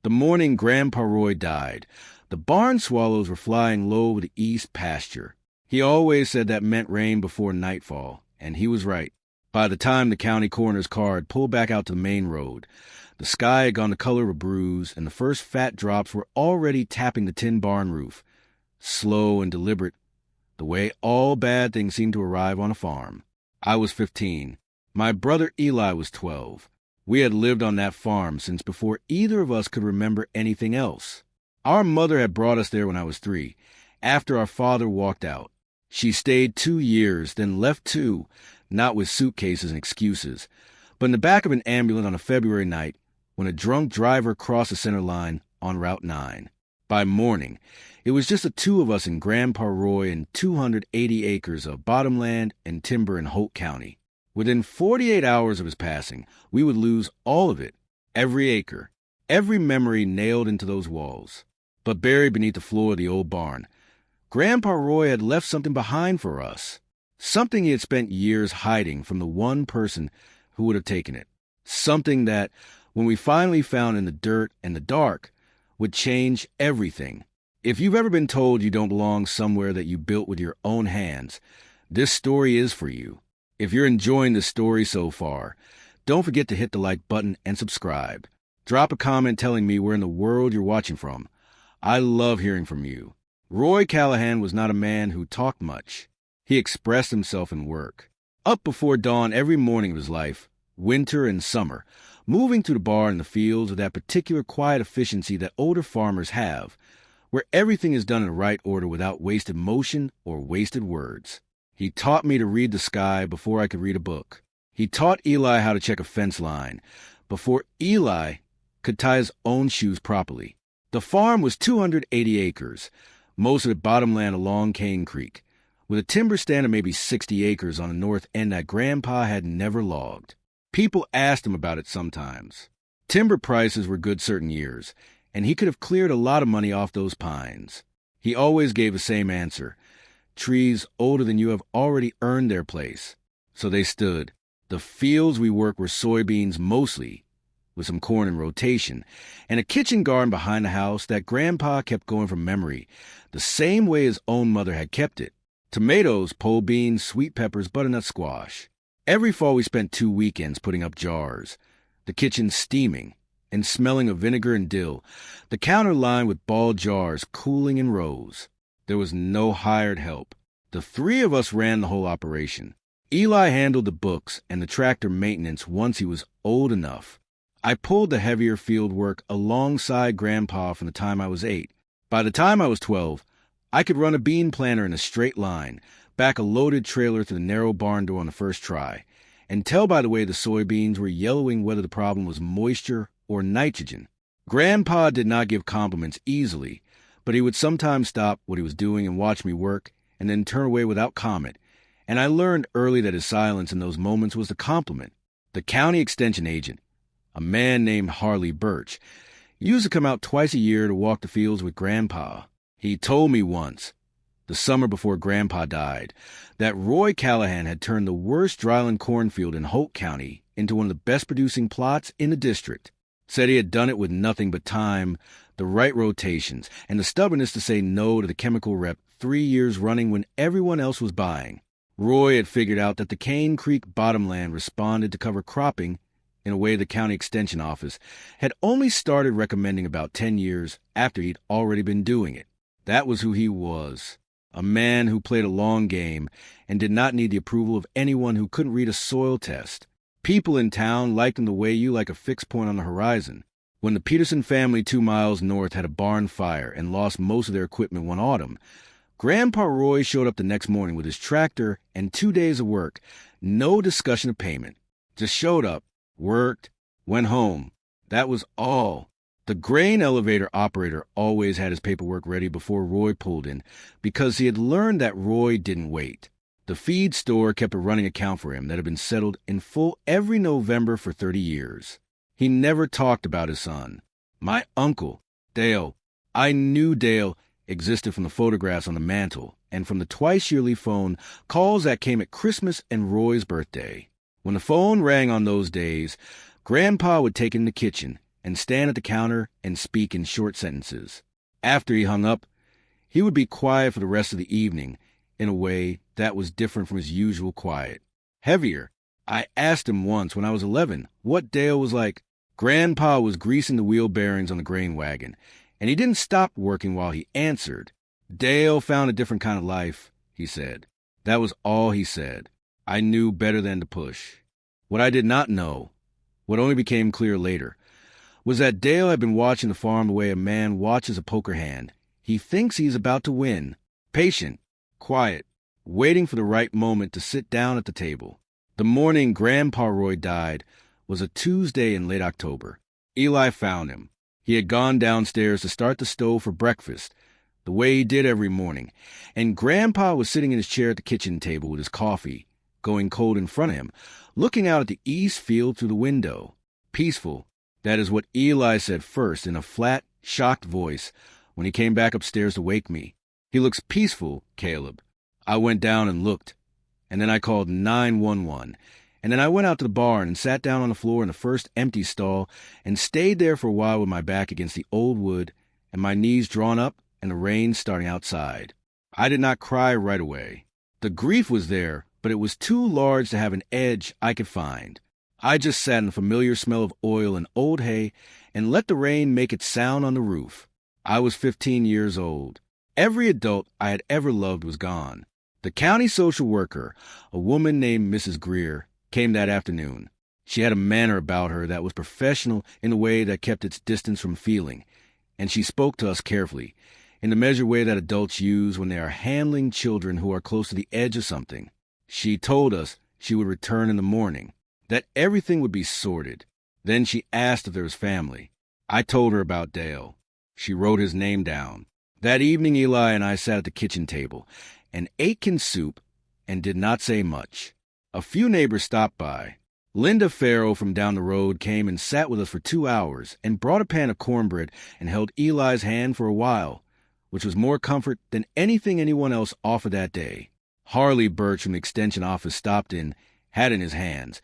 The morning Grandpa Roy died, the barn swallows were flying low over the east pasture. He always said that meant rain before nightfall, and he was right. By the time the county coroner's car had pulled back out to the main road, the sky had gone the color of a bruise, and the first fat drops were already tapping the tin barn roof. Slow and deliberate, the way all bad things seem to arrive on a farm. I was 15. My brother Eli was 12. We had lived on that farm since before either of us could remember anything else. Our mother had brought us there when I was 3, after our father walked out. She stayed 2 years, then left too, not with suitcases and excuses, but in the back of an ambulance on a February night when a drunk driver crossed the center line on Route 9. By morning, it was just the two of us and Grandpa Roy and 280 acres of bottomland and timber in Holt County. Within 48 hours of his passing, we would lose all of it, every acre, every memory nailed into those walls. But buried beneath the floor of the old barn, Grandpa Roy had left something behind for us, something he had spent years hiding from the one person who would have taken it, something that, when we finally found in the dirt and the dark, would change everything. If you've ever been told you don't belong somewhere that you built with your own hands, this story is for you. If you're enjoying this story so far, don't forget to hit the like button and subscribe. Drop a comment telling me where in the world you're watching from. I love hearing from you. Roy Callahan was not a man who talked much. He expressed himself in work. Up before dawn every morning of his life, winter and summer, moving to the barn and the fields with that particular quiet efficiency that older farmers have, where everything is done in the right order without wasted motion or wasted words. He taught me to read the sky before I could read a book. He taught Eli how to check a fence line before Eli could tie his own shoes properly. The farm was 280 acres, most of it bottomland along Cane Creek, with a timber stand of maybe 60 acres on the north end that Grandpa had never logged. People asked him about it sometimes. Timber prices were good certain years, and he could have cleared a lot of money off those pines. He always gave the same answer: trees older than you have already earned their place. So they stood. The fields we worked were soybeans mostly, with some corn in rotation, and a kitchen garden behind the house that Grandpa kept going from memory, the same way his own mother had kept it. Tomatoes, pole beans, sweet peppers, butternut squash. Every fall we spent 2 weekends putting up jars, the kitchen steaming and smelling of vinegar and dill, the counter lined with ball jars cooling in rows. There was no hired help. The 3 of us ran the whole operation. Eli handled the books and the tractor maintenance once he was old enough. I pulled the heavier field work alongside Grandpa from the time I was 8. By the time I was 12, I could run a bean planter in a straight line, back a loaded trailer to the narrow barn door on the first try, and tell by the way the soybeans were yellowing whether the problem was moisture or nitrogen. Grandpa did not give compliments easily, but he would sometimes stop what he was doing and watch me work, and then turn away without comment, and I learned early that his silence in those moments was a compliment. The county extension agent, a man named Harley Birch, used to come out twice a year to walk the fields with Grandpa. He told me once, the summer before Grandpa died, that Roy Callahan had turned the worst dryland cornfield in Holt County into one of the best producing plots in the district. Said he had done it with nothing but time, the right rotations, and the stubbornness to say no to the chemical rep 3 years running when everyone else was buying. Roy had figured out that the Cane Creek bottomland responded to cover cropping in a way the county extension office had only started recommending about 10 years after he'd already been doing it. That was who he was, a man who played a long game and did not need the approval of anyone who couldn't read a soil test. People in town liked him to weigh you like a fixed point on the horizon. When the Peterson family 2 miles north had a barn fire and lost most of their equipment one autumn, Grandpa Roy showed up the next morning with his tractor and 2 days of work, no discussion of payment. Just showed up, worked, went home. That was all. The grain elevator operator always had his paperwork ready before Roy pulled in because he had learned that Roy didn't wait. The feed store kept a running account for him that had been settled in full every November for 30 years. He never talked about his son. My uncle, Dale, I knew Dale existed from the photographs on the mantle and from the twice-yearly phone calls that came at Christmas and Roy's birthday. When the phone rang on those days, Grandpa would take it in the kitchen and stand at the counter and speak in short sentences. After he hung up, he would be quiet for the rest of the evening in a way that was different from his usual quiet. Heavier. I asked him once when I was 11 what Dale was like. Grandpa was greasing the wheel bearings on the grain wagon, and he didn't stop working while he answered. Dale found a different kind of life, he said. That was all he said. I knew better than to push. What I did not know, what only became clear later, was that Dale had been watching the farm the way a man watches a poker hand. He thinks he's about to win. Patient, quiet, waiting for the right moment to sit down at the table. The morning Grandpa Roy died was a Tuesday in late October. Eli found him. He had gone downstairs to start the stove for breakfast, the way he did every morning, and Grandpa was sitting in his chair at the kitchen table with his coffee going cold in front of him, looking out at the east field through the window. Peaceful. That is what Eli said first in a flat, shocked voice when he came back upstairs to wake me. He looks peaceful, Caleb. I went down and looked, and then I called 911, and then I went out to the barn and sat down on the floor in the first empty stall and stayed there for a while with my back against the old wood and my knees drawn up and the rain starting outside. I did not cry right away. The grief was there, but it was too large to have an edge I could find. I just sat in the familiar smell of oil and old hay and let the rain make its sound on the roof. I was 15 years old. Every adult I had ever loved was gone. The county social worker, a woman named Mrs. Greer, came that afternoon. She had a manner about her that was professional in a way that kept its distance from feeling, and she spoke to us carefully, in the measured way that adults use when they are handling children who are close to the edge of something. She told us she would return in the morning, that everything would be sorted. Then she asked if there was family. I told her about Dale. She wrote his name down. That evening, Eli and I sat at the kitchen table and ate soup and did not say much. A few neighbors stopped by. Linda Farrell from down the road came and sat with us for 2 hours and brought a pan of cornbread and held Eli's hand for a while, which was more comfort than anything anyone else offered that day. Harley Birch from the extension office stopped in, hat in his hands,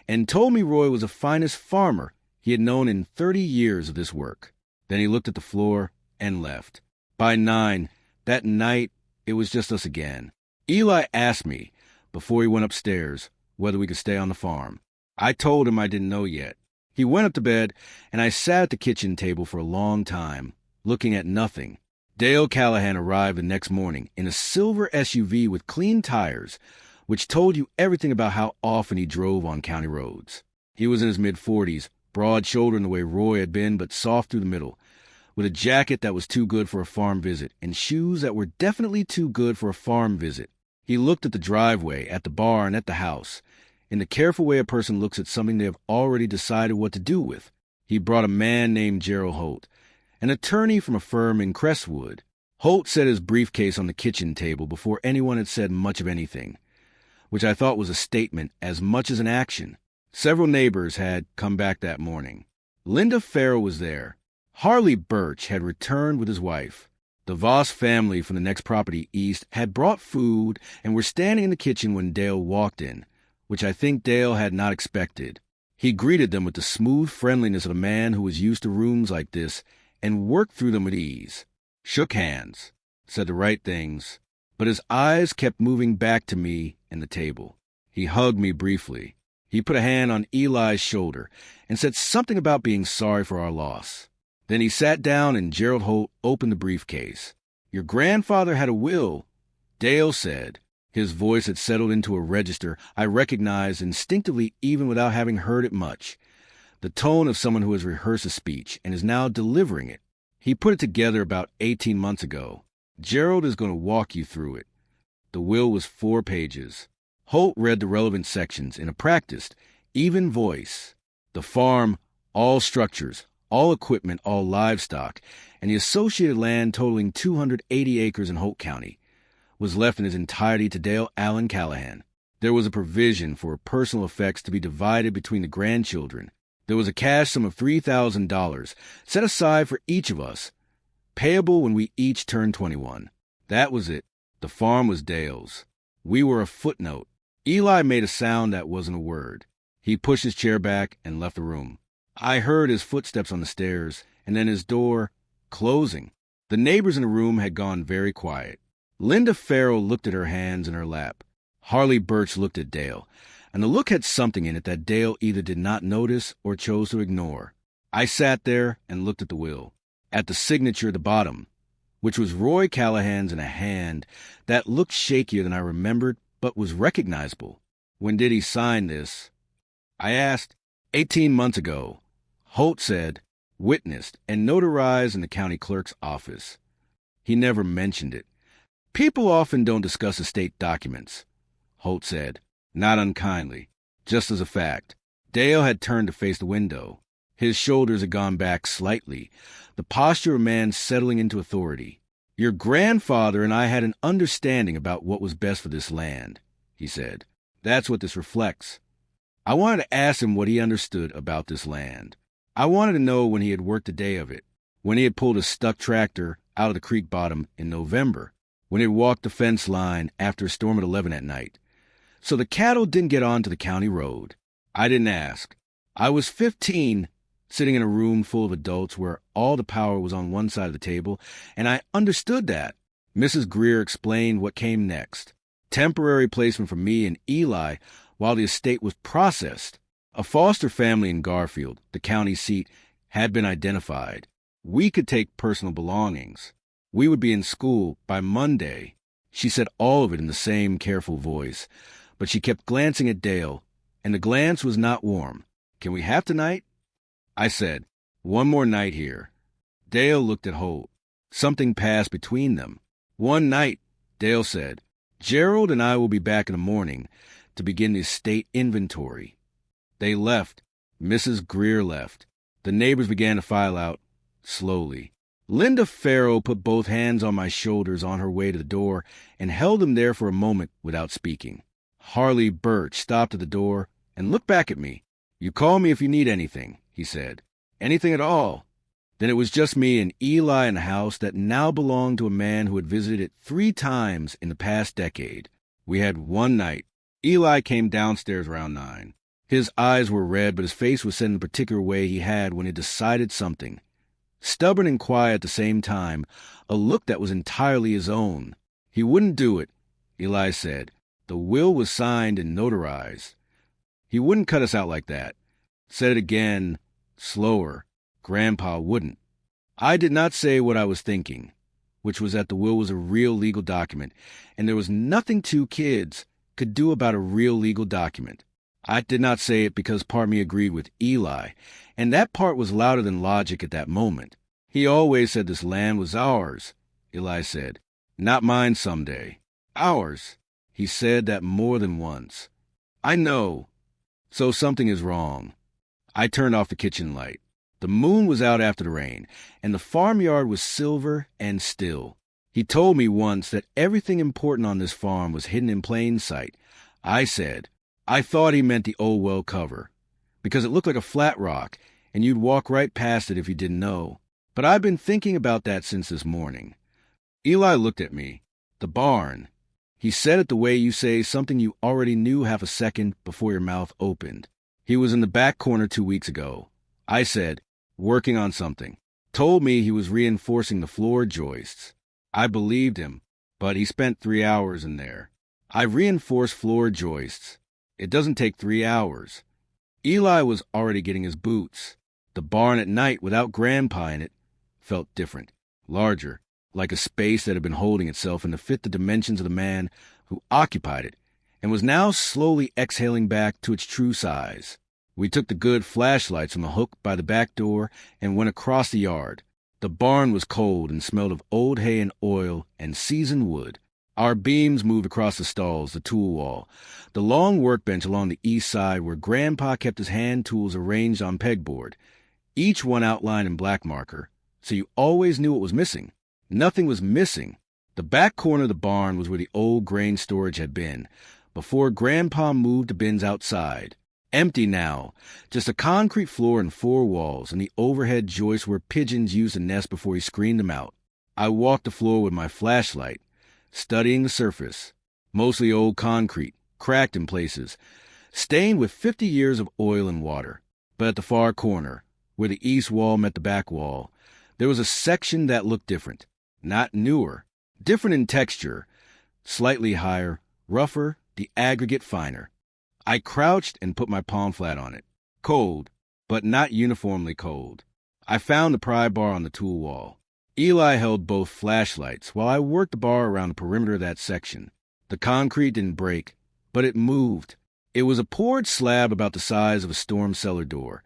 and told me Roy was the finest farmer he had known in 30 years of this work. Then he looked at the floor and left. By 9, that night, it was just us again. Eli asked me, before he went upstairs, whether we could stay on the farm. I told him I didn't know yet. He went up to bed, and I sat at the kitchen table for a long time, looking at nothing. Dale Callahan arrived the next morning in a silver SUV with clean tires, which told you everything about how often he drove on county roads. He was in his mid-40s, broad-shouldered in the way Roy had been, but soft through the middle, with a jacket that was too good for a farm visit and shoes that were definitely too good for a farm visit. He looked at the driveway, at the barn, at the house, in the careful way a person looks at something they have already decided what to do with. He brought a man named Gerald Holt, an attorney from a firm in Crestwood. Holt set his briefcase on the kitchen table before anyone had said much of anything, which I thought was a statement as much as an action. Several neighbors had come back that morning. Linda Farrell was there. Harley Birch had returned with his wife. The Voss family from the next property east had brought food and were standing in the kitchen when Dale walked in, which I think Dale had not expected. He greeted them with the smooth friendliness of a man who was used to rooms like this and worked through them with ease. Shook hands, said the right things, but his eyes kept moving back to me and the table. He hugged me briefly. He put a hand on Eli's shoulder and said something about being sorry for our loss. Then he sat down and Gerald Holt opened the briefcase. "Your grandfather had a will," Dale said. His voice had settled into a register I recognized instinctively even without having heard it much. The tone of someone who has rehearsed a speech and is now delivering it. He put it together about 18 months ago. Gerald is going to walk you through it. The will was 4 pages. Holt read the relevant sections in a practiced, even voice. The farm, all structures, all equipment, all livestock, and the associated land totaling 280 acres in Holt County, was left in its entirety to Dale Allen Callahan. There was a provision for personal effects to be divided between the grandchildren. There was a cash sum of $3,000 set aside for each of us, payable when we each turned 21. That was it. The farm was Dale's. We were a footnote. Eli made a sound that wasn't a word. He pushed his chair back and left the room. I heard his footsteps on the stairs, and then his door closing. The neighbors in the room had gone very quiet. Linda Farrell looked at her hands in her lap. Harley Birch looked at Dale, and the look had something in it that Dale either did not notice or chose to ignore. I sat there and looked at the will, at the signature at the bottom, which was Roy Callahan's in a hand that looked shakier than I remembered, but was recognizable. When did he sign this? I asked. 18 months ago. Holt said, witnessed and notarized in the county clerk's office. He never mentioned it. People often don't discuss estate documents, Holt said, not unkindly, just as a fact. Dale had turned to face the window. His shoulders had gone back slightly, the posture of a man settling into authority. Your grandfather and I had an understanding about what was best for this land, he said. That's what this reflects. I wanted to ask him what he understood about this land. I wanted to know when he had worked a day of it, when he had pulled a stuck tractor out of the creek bottom in November, when he had walked the fence line after a storm at 11 at night. So the cattle didn't get onto the county road. I didn't ask. I was 15, sitting in a room full of adults where all the power was on one side of the table, and I understood that. Mrs. Greer explained what came next. Temporary placement for me and Eli while the estate was processed. A foster family in Garfield, the county seat, had been identified. We could take personal belongings. We would be in school by Monday. She said all of it in the same careful voice, but she kept glancing at Dale, and the glance was not warm. Can we have tonight? I said, one more night here. Dale looked at Holt. Something passed between them. One night, Dale said. Gerald and I will be back in the morning to begin the estate inventory. They left. Mrs. Greer left. The neighbors began to file out, slowly. Linda Farrell put both hands on my shoulders on her way to the door and held them there for a moment without speaking. Harley Birch stopped at the door and looked back at me. You call me if you need anything, he said. Anything at all. Then it was just me and Eli in a house that now belonged to a man who had visited it 3 times in the past decade. We had one night. Eli came downstairs around 9. His eyes were red, but his face was set in the particular way he had when he decided something. Stubborn and quiet at the same time, a look that was entirely his own. He wouldn't do it, Eli said. The will was signed and notarized. He wouldn't cut us out like that. Said it again, slower. Grandpa wouldn't. I did not say what I was thinking, which was that the will was a real legal document, and there was nothing 2 kids could do about a real legal document. I did not say it because part of me agreed with Eli, and that part was louder than logic at that moment. He always said this land was ours, Eli said. Not mine someday. Ours. He said that more than once. I know. So something is wrong. I turned off the kitchen light. The moon was out after the rain, and the farmyard was silver and still. He told me once that everything important on this farm was hidden in plain sight. I said, I thought he meant the old well cover, because it looked like a flat rock, and you'd walk right past it if you didn't know. But I've been thinking about that since this morning. Eli looked at me. The barn. He said it the way you say something you already knew half a second before your mouth opened. He was in the back corner 2 weeks ago. I said, working on something. Told me he was reinforcing the floor joists. I believed him, but he spent 3 hours in there. I reinforced floor joists. It doesn't take 3 hours. Eli was already getting his boots. The barn at night without Grandpa in it felt different, larger, like a space that had been holding itself and to fit the dimensions of the man who occupied it, and was now slowly exhaling back to its true size. We took the good flashlights from the hook by the back door and went across the yard. The barn was cold and smelled of old hay and oil and seasoned wood. Our beams moved across the stalls, the tool wall, the long workbench along the east side where Grandpa kept his hand tools arranged on pegboard, each one outlined in black marker, so you always knew what was missing. Nothing was missing. The back corner of the barn was where the old grain storage had been, before Grandpa moved the bins outside. Empty now, just a concrete floor and 4 walls, and the overhead joist where pigeons used to nest before he screened them out. I walked the floor with my flashlight, studying the surface. Mostly old concrete, cracked in places, stained with 50 years of oil and water. But at the far corner, where the east wall met the back wall, there was a section that looked different, not newer, different in texture, slightly higher, rougher, the aggregate finer. I crouched and put my palm flat on it. Cold, but not uniformly cold. I found the pry bar on the tool wall. Eli held both flashlights while I worked the bar around the perimeter of that section. The concrete didn't break, but it moved. It was a poured slab about the size of a storm cellar door,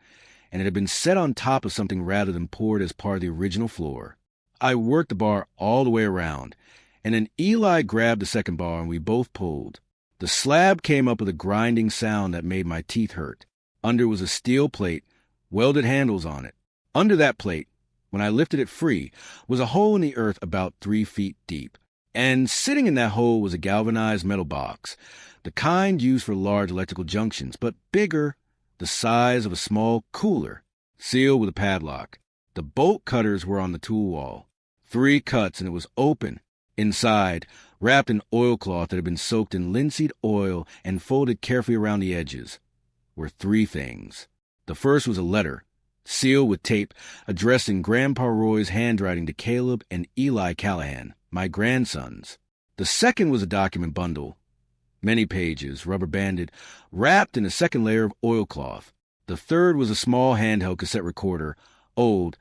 and it had been set on top of something rather than poured as part of the original floor. I worked the bar all the way around, and then Eli grabbed the second bar and we both pulled. The slab came up with a grinding sound that made my teeth hurt. Under was a steel plate, welded handles on it. Under that plate, when I lifted it free, was a hole in the earth about 3 feet deep. And sitting in that hole was a galvanized metal box, the kind used for large electrical junctions, but bigger, the size of a small cooler, sealed with a padlock. The bolt cutters were on the tool wall. 3 cuts, and it was open. Inside, wrapped in oilcloth that had been soaked in linseed oil and folded carefully around the edges, were 3 things. The first was a letter, sealed with tape, addressed in Grandpa Roy's handwriting to Caleb and Eli Callahan, my grandsons. The second was a document bundle, many pages, rubber-banded, wrapped in a second layer of oilcloth. The third was a small handheld cassette recorder, old,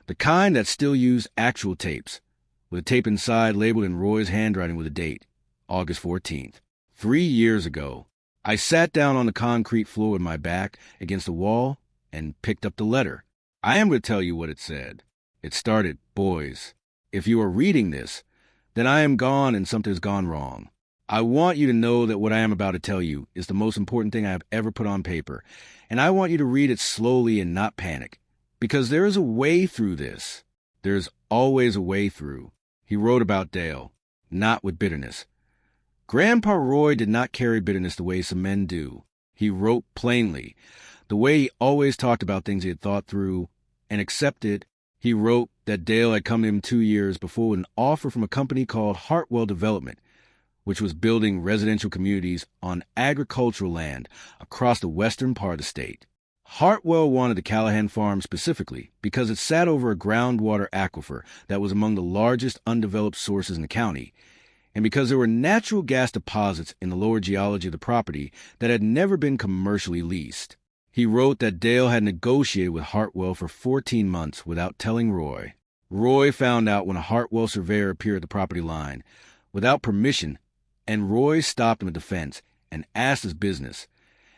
the kind that still used actual tapes, with a tape inside labeled in Roy's handwriting with a date, August 14th. 3 years ago, I sat down on the concrete floor with my back against the wall and picked up the letter. I am going to tell you what it said. It started, "Boys, if you are reading this, then I am gone and something's gone wrong. I want you to know that what I am about to tell you is the most important thing I have ever put on paper, and I want you to read it slowly and not panic, because there is a way through this. There is always a way through." He wrote about Dale, not with bitterness. Grandpa Roy did not carry bitterness the way some men do. He wrote plainly, the way he always talked about things he had thought through and accepted. He wrote that Dale had come to him 2 years before with an offer from a company called Hartwell Development, which was building residential communities on agricultural land across the western part of the state. Hartwell wanted the Callahan farm specifically because it sat over a groundwater aquifer that was among the largest undeveloped sources in the county, and because there were natural gas deposits in the lower geology of the property that had never been commercially leased. He wrote that Dale had negotiated with Hartwell for 14 months without telling Roy. Roy found out when a Hartwell surveyor appeared at the property line without permission, and Roy stopped him at the fence and asked his business.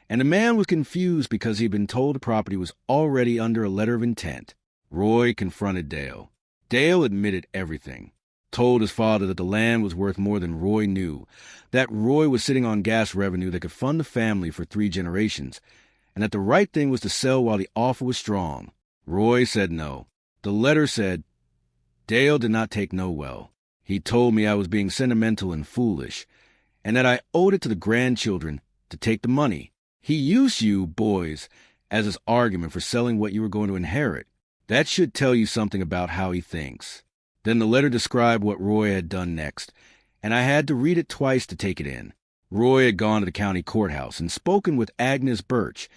And the man was confused because he had been told the property was already under a letter of intent. Roy confronted Dale. Dale admitted everything, told his father that the land was worth more than Roy knew, that Roy was sitting on gas revenue that could fund the family for 3 generations, and that the right thing was to sell while the offer was strong. Roy said no. The letter said, "Dale did not take no well. He told me I was being sentimental and foolish, and that I owed it to the grandchildren to take the money. He used you, boys, as his argument for selling what you were going to inherit. That should tell you something about how he thinks." Then the letter described what Roy had done next, and I had to read it twice to take it in. Roy had gone to the county courthouse and spoken with Agnes Birch,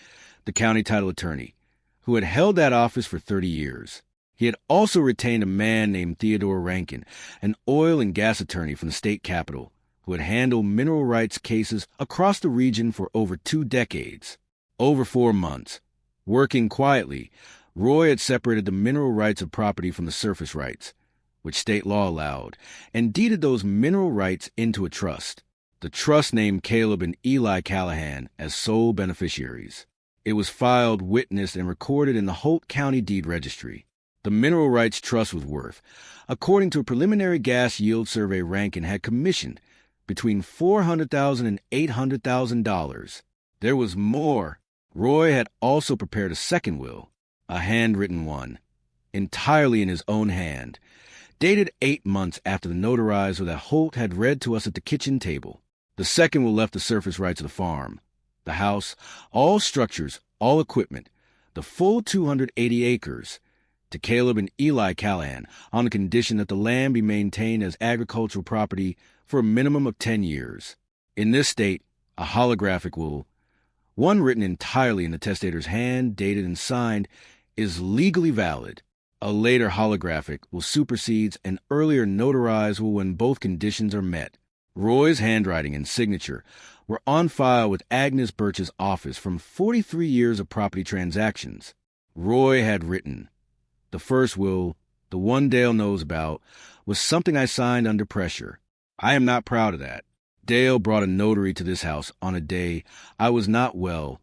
the county title attorney, who had held that office for 30 years. He had also retained a man named Theodore Rankin, an oil and gas attorney from the state capitol, who had handled mineral rights cases across the region for over 2 decades. Over 4 months, working quietly, Roy had separated the mineral rights of property from the surface rights, which state law allowed, and deeded those mineral rights into a trust. The trust named Caleb and Eli Callahan as sole beneficiaries. It was filed, witnessed, and recorded in the Holt County Deed Registry. The mineral rights trust was worth, according to a preliminary gas yield survey Rankin had commissioned, between $400,000 and $800,000. There was more. Roy had also prepared a second will, a handwritten one, entirely in his own hand, dated 8 months after the notarizer that Holt had read to us at the kitchen table. The second will left the surface rights of the farm, the house, all structures, all equipment, the full 280 acres, to Caleb and Eli Callahan on the condition that the land be maintained as agricultural property for a minimum of 10 years. In this state, a holographic will, one written entirely in the testator's hand, dated and signed, is legally valid. A later holographic will supersede an earlier notarizable when both conditions are met. Roy's handwriting and signature were on file with Agnes Birch's office from 43 years of property transactions. Roy had written, "The first will, the one Dale knows about, was something I signed under pressure. I am not proud of that. Dale brought a notary to this house on a day I was not well,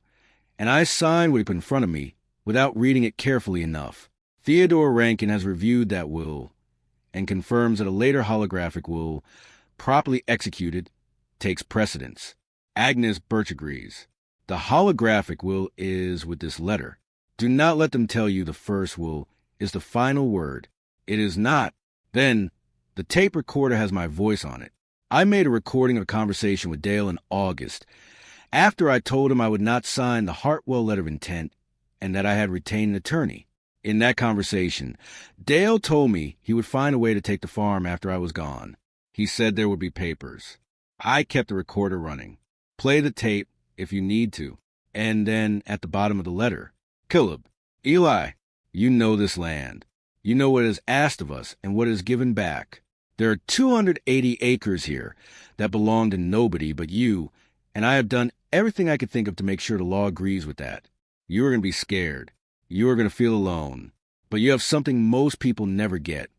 and I signed what he put in front of me without reading it carefully enough. Theodore Rankin has reviewed that will and confirms that a later holographic will, properly executed, takes precedence. Agnes Birch agrees. The holographic will is with this letter. Do not let them tell you the first will is the final word. It is not. Then, the tape recorder has my voice on it. I made a recording of a conversation with Dale in August, after I told him I would not sign the Hartwell letter of intent and that I had retained an attorney. In that conversation, Dale told me he would find a way to take the farm after I was gone. He said there would be papers. I kept the recorder running. Play the tape if you need to. And then at the bottom of the letter, Caleb, Eli, you know this land. You know what is asked of us and what is given back. There are 280 acres here that belong to nobody but you, and I have done everything I could think of to make sure the law agrees with that. You are going to be scared. You are going to feel alone. But you have something most people never get,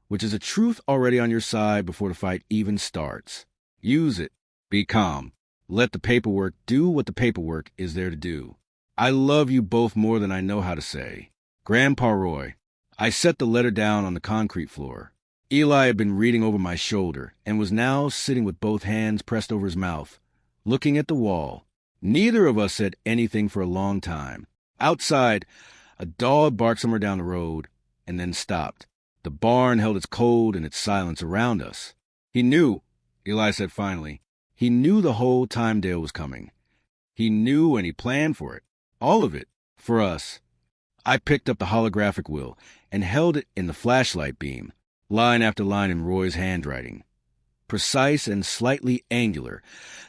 which is a truth already on your side before the fight even starts. Use it. Be calm. Let the paperwork do what the paperwork is there to do. I love you both more than I know how to say. Grandpa Roy. I set the letter down on the concrete floor. Eli had been reading over my shoulder and was now sitting with both hands pressed over his mouth, looking at the wall. Neither of us said anything for a long time. Outside, a dog barked somewhere down the road and then stopped. The barn held its cold and its silence around us. He knew, Eli said finally, he knew the whole time Dale was coming. He knew and he planned for it. All of it. For us. I picked up the holographic will and held it in the flashlight beam, line after line in Roy's handwriting. Precise and slightly angular,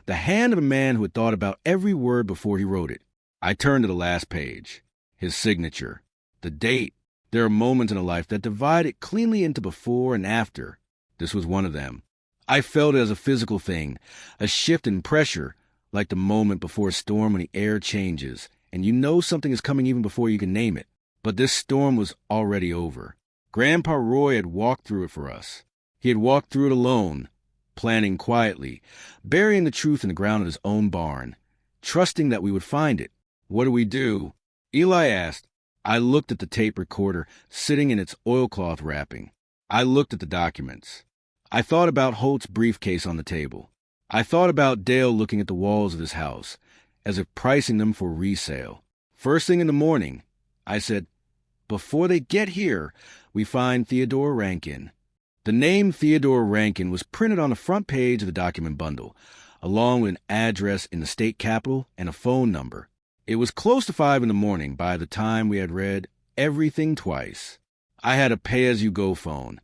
the hand of a man who had thought about every word before he wrote it. I turned to the last page. His signature. The date. There are moments in a life that divide it cleanly into before and after. This was one of them. I felt it as a physical thing, a shift in pressure, like the moment before a storm when the air changes, and you know something is coming even before you can name it. But this storm was already over. Grandpa Roy had walked through it for us. He had walked through it alone, planning quietly, burying the truth in the ground of his own barn, trusting that we would find it. What do we do? Eli asked. I looked at the tape recorder sitting in its oilcloth wrapping. I looked at the documents. I thought about Holt's briefcase on the table. I thought about Dale looking at the walls of his house, as if pricing them for resale. First thing in the morning, I said, before they get here, we find Theodore Rankin. The name Theodore Rankin was printed on the front page of the document bundle, along with an address in the state capital and a phone number. It was close to 5 in the morning by the time we had read everything twice. I had a pay-as-you-go phone,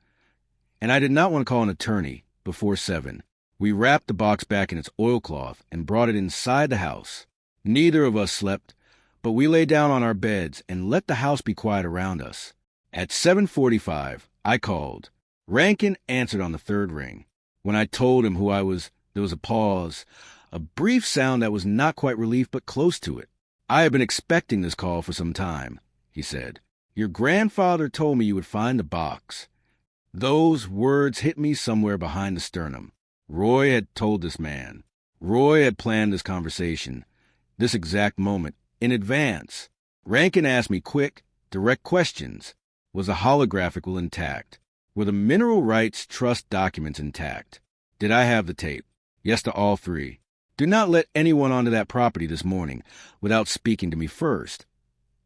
and I did not want to call an attorney before 7. We wrapped the box back in its oilcloth and brought it inside the house. Neither of us slept, but we lay down on our beds and let the house be quiet around us. At 7:45, I called. Rankin answered on the third ring. When I told him who I was, there was a pause, a brief sound that was not quite relief but close to it. I have been expecting this call for some time, he said. Your grandfather told me you would find the box. Those words hit me somewhere behind the sternum. Roy had told this man. Roy had planned this conversation, this exact moment, in advance. Rankin asked me quick, direct questions. Was the holographic will intact? Were the mineral rights trust documents intact? Did I have the tape? Yes to all 3. Do not let anyone onto that property this morning without speaking to me first,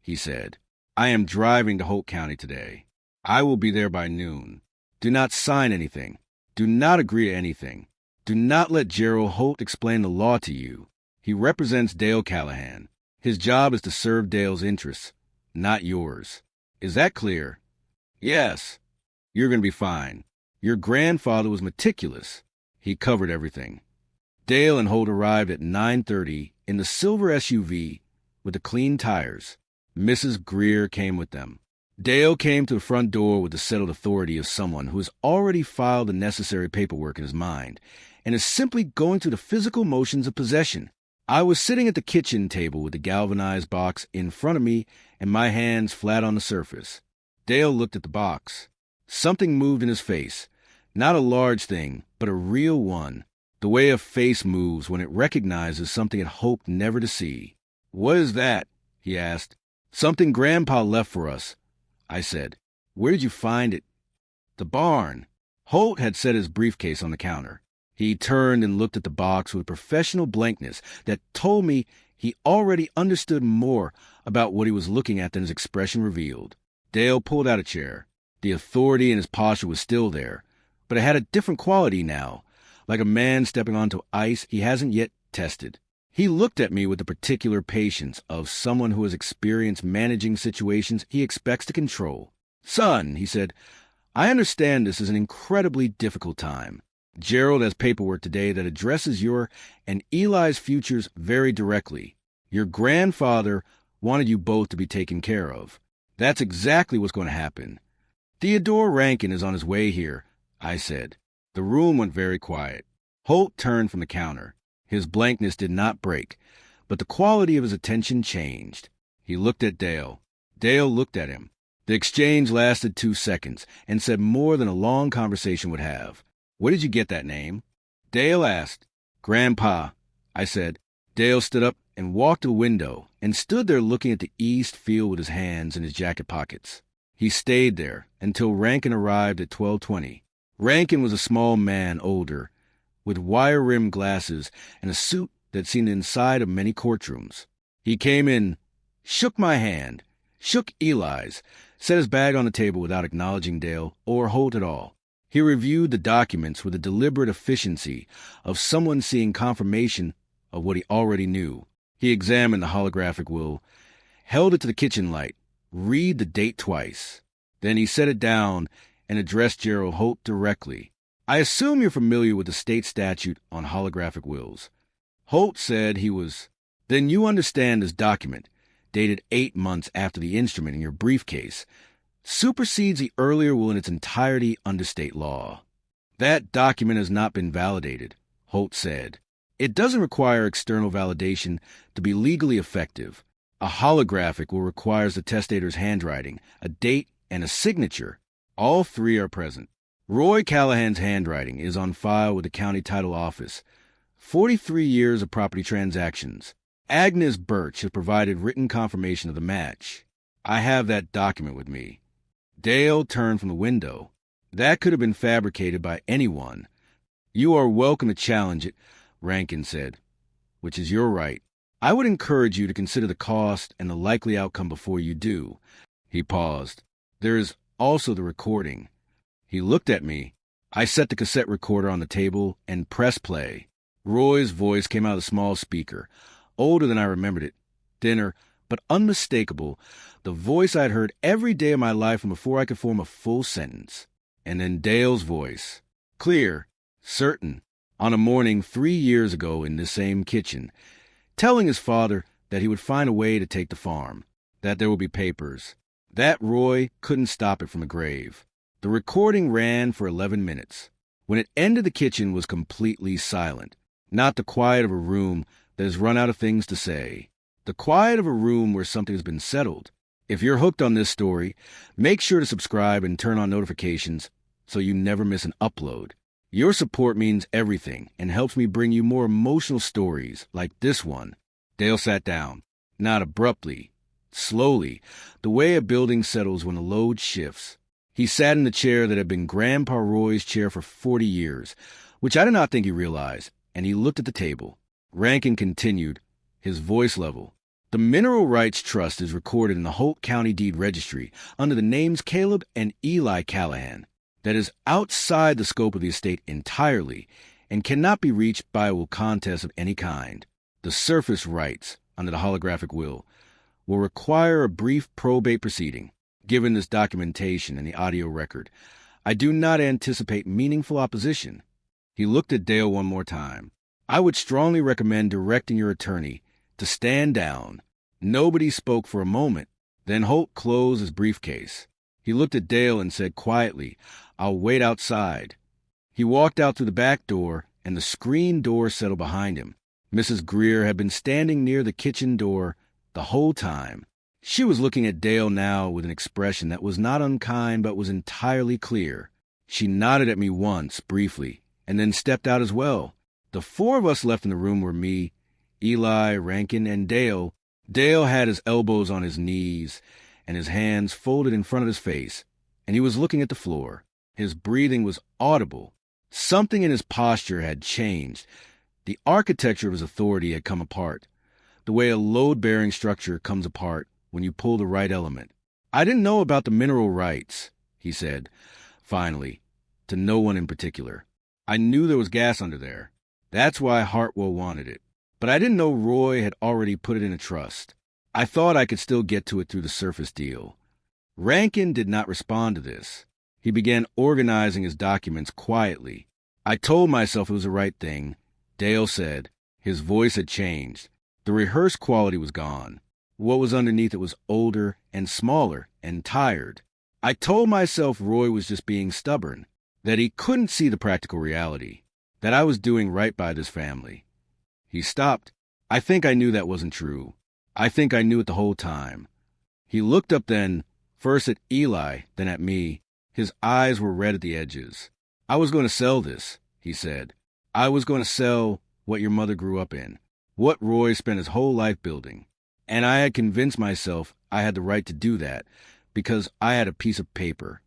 he said. I am driving to Holt County today. I will be there by noon. Do not sign anything. Do not agree to anything. Do not let Gerald Holt explain the law to you. He represents Dale Callahan. His job is to serve Dale's interests, not yours. Is that clear? Yes. You're going to be fine. Your grandfather was meticulous. He covered everything. Dale and Holt arrived at 9:30 in the silver SUV with the clean tires. Mrs. Greer came with them. Dale came to the front door with the settled authority of someone who has already filed the necessary paperwork in his mind and is simply going through the physical motions of possession. I was sitting at the kitchen table with the galvanized box in front of me and my hands flat on the surface. Dale looked at the box. Something moved in his face. Not a large thing, but a real one. The way a face moves when it recognizes something it hoped never to see. "What is that?" he asked. "Something Grandpa left for us," I said. "Where did you find it?" "The barn." Holt had set his briefcase on the counter. He turned and looked at the box with professional blankness that told me he already understood more about what he was looking at than his expression revealed. Dale pulled out a chair. The authority in his posture was still there, but it had a different quality now, like a man stepping onto ice he hasn't yet tested. He looked at me with the particular patience of someone who has experienced managing situations he expects to control. "Son," he said, "I understand this is an incredibly difficult time. Gerald has paperwork today that addresses your and Eli's futures very directly. Your grandfather wanted you both to be taken care of. That's exactly what's going to happen. Theodore Rankin is on his way here," I said. The room went very quiet. Holt turned from the counter. His blankness did not break, but the quality of his attention changed. He looked at Dale. Dale looked at him. The exchange lasted 2 seconds and said more than a long conversation would have. "Where did you get that name?" Dale asked. "Grandpa," I said. Dale stood up and walked to the window and stood there looking at the east field with his hands in his jacket pockets. He stayed there until Rankin arrived at 12:20. Rankin was a small man, older, with wire-rimmed glasses and a suit that seen the inside of many courtrooms. He came in, shook my hand, shook Eli's, set his bag on the table without acknowledging Dale or Holt at all. He reviewed the documents with the deliberate efficiency of someone seeing confirmation of what he already knew. He examined the holographic will, held it to the kitchen light, read the date twice. Then he set it down and addressed Gerald Holt directly. "I assume you're familiar with the state statute on holographic wills." Holt said he was. "Then you understand this document, dated 8 months after the instrument in your briefcase, supersedes the earlier will in its entirety under state law." "That document has not been validated," Holt said. "It doesn't require external validation to be legally effective. A holographic will requires the testator's handwriting, a date, and a signature. All 3 are present. Roy Callahan's handwriting is on file with the county title office. 43 years of property transactions. Agnes Birch has provided written confirmation of the match. I have that document with me." Dale turned from the window. "That could have been fabricated by anyone." "You are welcome to challenge it," Rankin said, "which is your right. I would encourage you to consider the cost and the likely outcome before you do." He paused. "There is also the recording." He looked at me. I set the cassette recorder on the table and pressed play. Roy's voice came out of the small speaker, older than I remembered it, thinner, but unmistakable, the voice I'd heard every day of my life from before I could form a full sentence. And then Dale's voice, clear, certain, on a morning 3 years ago in this same kitchen, telling his father that he would find a way to take the farm, that there would be papers, that Roy couldn't stop it from the grave. The recording ran for 11 minutes. When it ended, the kitchen was completely silent. Not the quiet of a room that has run out of things to say. The quiet of a room where something has been settled. If you're hooked on this story, make sure to subscribe and turn on notifications so you never miss an upload. Your support means everything and helps me bring you more emotional stories like this one. Dale sat down, not abruptly, slowly, the way a building settles when a load shifts. He sat in the chair that had been Grandpa Roy's chair for 40 years, which I did not think he realized, and he looked at the table. Rankin continued, his voice level. "The Mineral Rights Trust is recorded in the Holt County Deed Registry under the names Caleb and Eli Callahan. That is outside the scope of the estate entirely and cannot be reached by a will contest of any kind. The surface rights, under the holographic will require a brief probate proceeding. Given this documentation and the audio record, I do not anticipate meaningful opposition." He looked at Dale one more time. "I would strongly recommend directing your attorney to stand down." Nobody spoke for a moment. Then Holt closed his briefcase. He looked at Dale and said quietly, "I'll wait outside." He walked out through the back door, and the screen door settled behind him. Mrs. Greer had been standing near the kitchen door the whole time. She was looking at Dale now with an expression that was not unkind but was entirely clear. She nodded at me once, briefly, and then stepped out as well. The four of us left in the room were me, Eli, Rankin, and Dale. Dale had his elbows on his knees and his hands folded in front of his face, and he was looking at the floor. His breathing was audible. Something in his posture had changed. The architecture of his authority had come apart, the way a load-bearing structure comes apart when you pull the right element. "I didn't know about the mineral rights," he said, finally, to no one in particular. "I knew there was gas under there. That's why Hartwell wanted it. But I didn't know Roy had already put it in a trust. I thought I could still get to it through the surface deal." Rankin did not respond to this. He began organizing his documents quietly. "I told myself it was the right thing," Dale said. His voice had changed. The rehearsed quality was gone. What was underneath it was older and smaller and tired. "I told myself Roy was just being stubborn, that he couldn't see the practical reality, that I was doing right by this family." He stopped. "I think I knew that wasn't true. I think I knew it the whole time." He looked up then, first at Eli, then at me. His eyes were red at the edges. "I was going to sell this," he said. "I was going to sell what your mother grew up in, what Roy spent his whole life building. And I had convinced myself I had the right to do that because I had a piece of paper."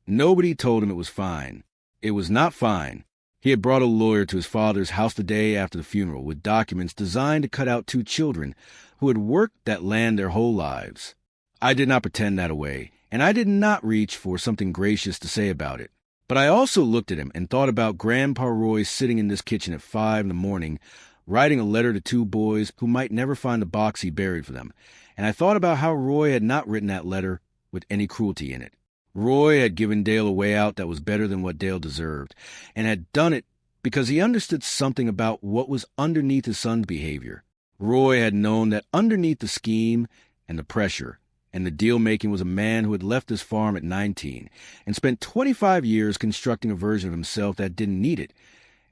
Nobody told him it was fine. It was not fine. He had brought a lawyer to his father's house the day after the funeral with documents designed to cut out 2 children who had worked that land their whole lives. I did not pretend that away, and I did not reach for something gracious to say about it. But I also looked at him and thought about Grandpa Roy sitting in this kitchen at 5 in the morning, writing a letter to 2 boys who might never find the box he buried for them. And I thought about how Roy had not written that letter with any cruelty in it. Roy had given Dale a way out that was better than what Dale deserved, and had done it because he understood something about what was underneath his son's behavior. Roy had known that underneath the scheme and the pressure and the deal-making was a man who had left his farm at 19 and spent 25 years constructing a version of himself that didn't need it,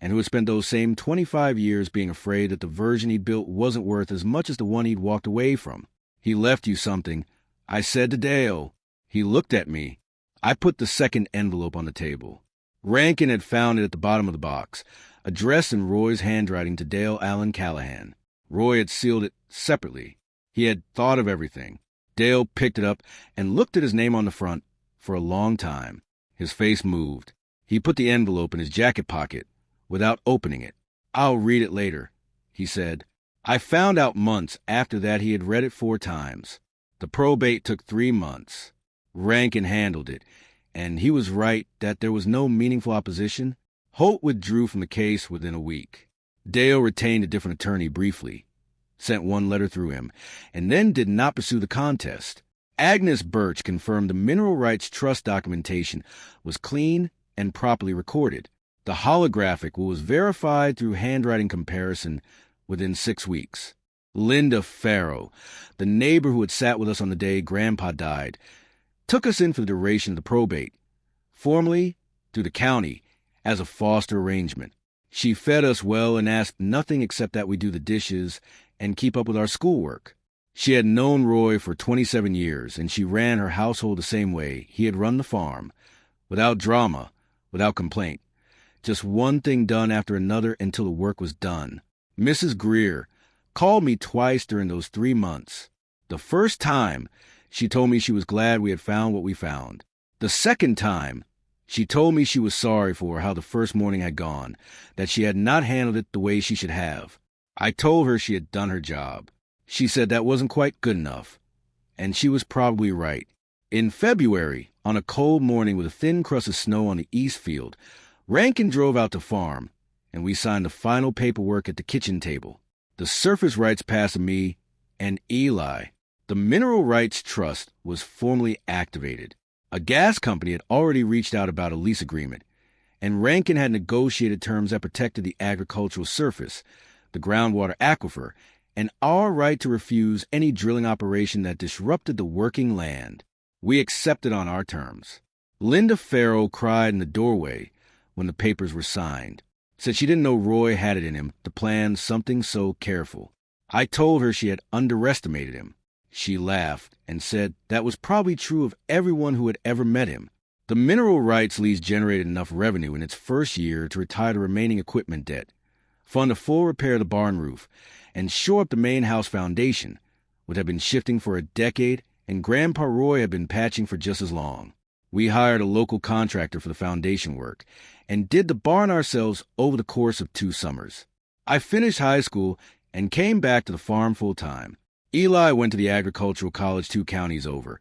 and who had spent those same 25 years being afraid that the version he built wasn't worth as much as the one he'd walked away from. "He left you something," I said to Dale. He looked at me. I put the second envelope on the table. Rankin had found it at the bottom of the box, addressed in Roy's handwriting to Dale Allen Callahan. Roy had sealed it separately. He had thought of everything. Dale picked it up and looked at his name on the front for a long time. His face moved. He put the envelope in his jacket pocket without opening it. "I'll read it later," he said. I found out months after that he had read it 4 times. The probate took 3 months. Rankin handled it, and he was right that there was no meaningful opposition. Holt withdrew from the case within a week. Dale retained a different attorney briefly, sent 1 letter through him, and then did not pursue the contest. Agnes Birch confirmed the mineral rights trust documentation was clean and properly recorded. The holographic was verified through handwriting comparison within 6 weeks. Linda Farrow, the neighbor who had sat with us on the day Grandpa died, took us in for the duration of the probate, formally through the county as a foster arrangement. She fed us well and asked nothing except that we do the dishes and keep up with our schoolwork. She had known Roy for 27 years, and she ran her household the same way he had run the farm, without drama, without complaint. Just one thing done after another until the work was done. Mrs. Greer called me twice during those 3 months. The first time, she told me she was glad we had found what we found. The second time, she told me she was sorry for how the first morning had gone, that she had not handled it the way she should have. I told her she had done her job. She said that wasn't quite good enough, and she was probably right. In February, on a cold morning with a thin crust of snow on the east field, Rankin drove out to farm, and we signed the final paperwork at the kitchen table. The surface rights passed to me and Eli. The Mineral Rights Trust was formally activated. A gas company had already reached out about a lease agreement, and Rankin had negotiated terms that protected the agricultural surface, the groundwater aquifer, and our right to refuse any drilling operation that disrupted the working land. We accepted on our terms. Linda Farrell cried in the doorway when the papers were signed, said she didn't know Roy had it in him to plan something so careful. I told her she had underestimated him. She laughed and said that was probably true of everyone who had ever met him. The mineral rights lease generated enough revenue in its first year to retire the remaining equipment debt, fund a full repair of the barn roof, and shore up the main house foundation, which had been shifting for a decade and Grandpa Roy had been patching for just as long. We hired a local contractor for the foundation work and did the barn ourselves over the course of 2 summers. I finished high school and came back to the farm full-time. Eli went to the agricultural college 2 counties over.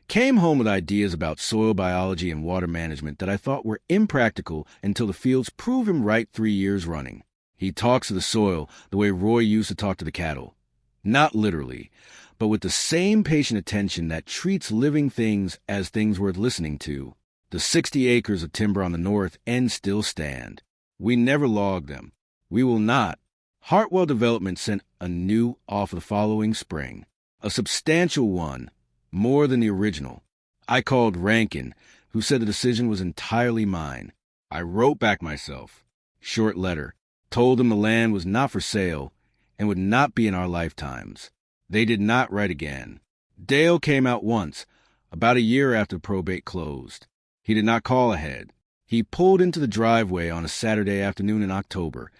Came home with ideas about soil biology and water management that I thought were impractical until the fields proved him right 3 years running. He talks to the soil the way Roy used to talk to the cattle. Not literally, but with the same patient attention that treats living things as things worth listening to. The 60 acres of timber on the north end still stand. We never logged them. We will not. Hartwell Development sent a new offer the following spring. A substantial one, more than the original. I called Rankin, who said the decision was entirely mine. I wrote back myself. Short letter. Told them the land was not for sale and would not be in our lifetimes. They did not write again. Dale came out once, about a year after probate closed. He did not call ahead. He pulled into the driveway on a Saturday afternoon in October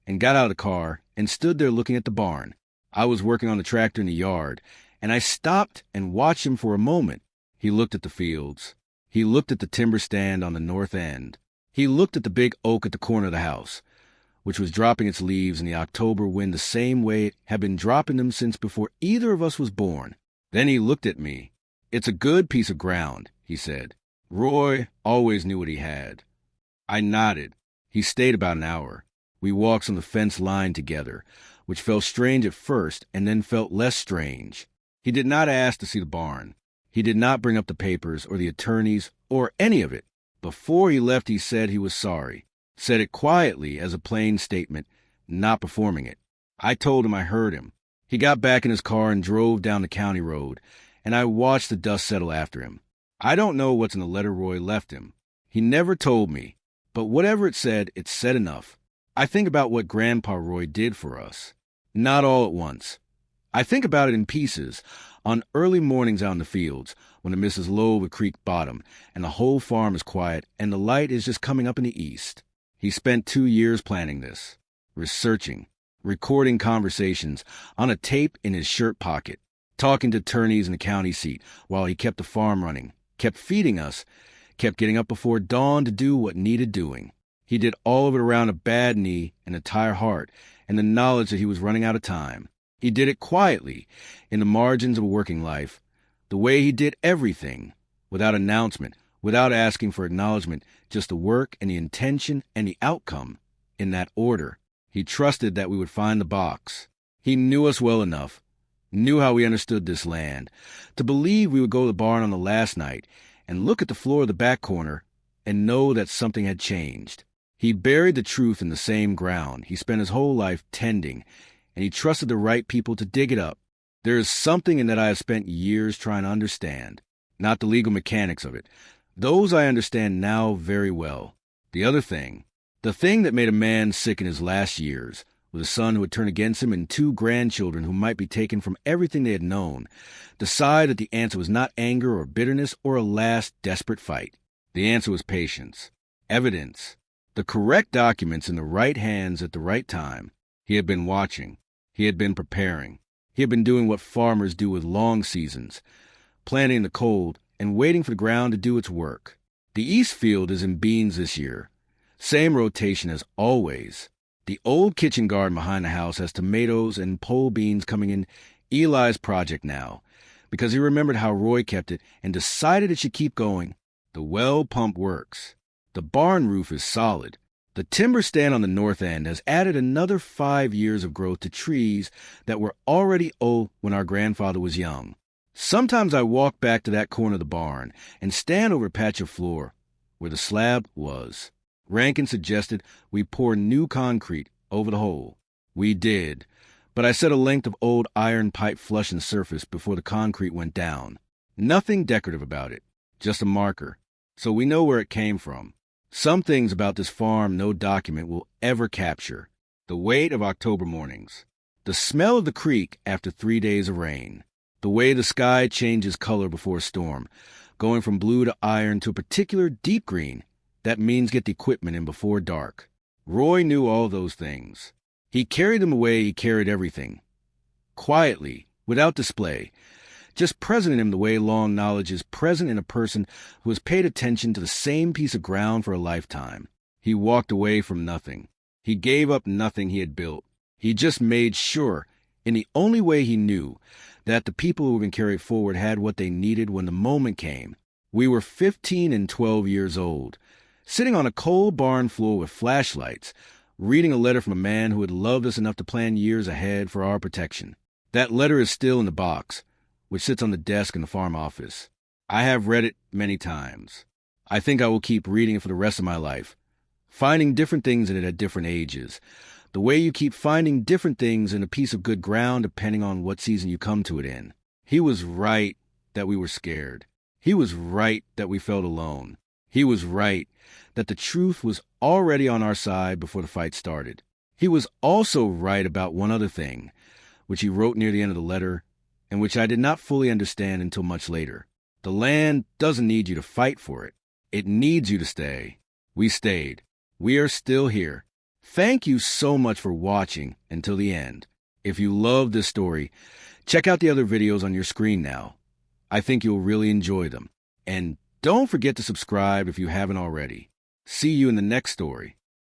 and got out of the car and stood there looking at the barn. I was working on the tractor in the yard, and I stopped and watched him for a moment. He looked at the fields. He looked at the timber stand on the north end. He looked at the big oak at the corner of the house, which was dropping its leaves in the October wind the same way it had been dropping them since before either of us was born. Then he looked at me. "It's a good piece of ground," he said. Roy always knew what he had. I nodded. He stayed about an hour. We walked on the fence line together, which felt strange at first and then felt less strange. He did not ask to see the barn. He did not bring up the papers or the attorneys or any of it. Before he left, he said he was sorry. Said it quietly as a plain statement, not performing it. I told him I heard him. He got back in his car and drove down the county road, and I watched the dust settle after him. I don't know what's in the letter Roy left him. He never told me, but whatever it said enough. I think about what Grandpa Roy did for us. Not all at once. I think about it in pieces, on early mornings out in the fields, when the mist is low over creek bottom, and the whole farm is quiet, and the light is just coming up in the east. He spent 2 years planning this, researching, recording conversations on a tape in his shirt pocket, talking to attorneys in the county seat while he kept the farm running, kept feeding us, kept getting up before dawn to do what needed doing. He did all of it around a bad knee and a tired heart and the knowledge that he was running out of time. He did it quietly, in the margins of a working life, the way he did everything, without announcement, without asking for acknowledgement, just the work and the intention and the outcome, in that order. He trusted that we would find the box. He knew us well enough, knew how we understood this land, to believe we would go to the barn on the last night and look at the floor of the back corner and know that something had changed. He buried the truth in the same ground he spent his whole life tending, and he trusted the right people to dig it up. There is something in that I have spent years trying to understand, not the legal mechanics of it. Those I understand now very well. The other thing, the thing that made a man sick in his last years, with a son who would turn against him and 2 grandchildren who might be taken from everything they had known, decide that the answer was not anger or bitterness or a last desperate fight. The answer was patience, evidence, the correct documents in the right hands at the right time. He had been watching. He had been preparing. He had been doing what farmers do with long seasons, planting in the cold and waiting for the ground to do its work. The east field is in beans this year. Same rotation as always. The old kitchen garden behind the house has tomatoes and pole beans coming in Eli's project now, because he remembered how Roy kept it and decided it should keep going. The well pump works. The barn roof is solid. The timber stand on the north end has added another 5 years of growth to trees that were already old when our grandfather was young. Sometimes I walk back to that corner of the barn and stand over a patch of floor where the slab was. Rankin suggested we pour new concrete over the hole. We did, but I set a length of old iron pipe flushing surface before the concrete went down. Nothing decorative about it, just a marker, so we know where it came from. Some things about this farm no document will ever capture. The weight of October mornings. The smell of the creek after 3 days of rain. The way the sky changes color before a storm, going from blue to iron to a particular deep green. That means get the equipment in before dark. Roy knew all those things. He carried them away, he carried everything. Quietly, without display. Just present in him the way long knowledge is present in a person who has paid attention to the same piece of ground for a lifetime. He walked away from nothing. He gave up nothing he had built. He just made sure, in the only way he knew, that the people who had been carried forward had what they needed when the moment came. We were 15 and 12 years old, sitting on a cold barn floor with flashlights, reading a letter from a man who had loved us enough to plan years ahead for our protection. That letter is still in the box, which sits on the desk in the farm office. I have read it many times. I think I will keep reading it for the rest of my life, finding different things in it at different ages. The way you keep finding different things in a piece of good ground depending on what season you come to it in. He was right that we were scared. He was right that we felt alone. He was right that the truth was already on our side before the fight started. He was also right about one other thing, which he wrote near the end of the letter, and which I did not fully understand until much later. The land doesn't need you to fight for it. It needs you to stay. We stayed. We are still here. Thank you so much for watching until the end. If you love this story, check out the other videos on your screen now. I think you'll really enjoy them. And don't forget to subscribe if you haven't already. See you in the next story.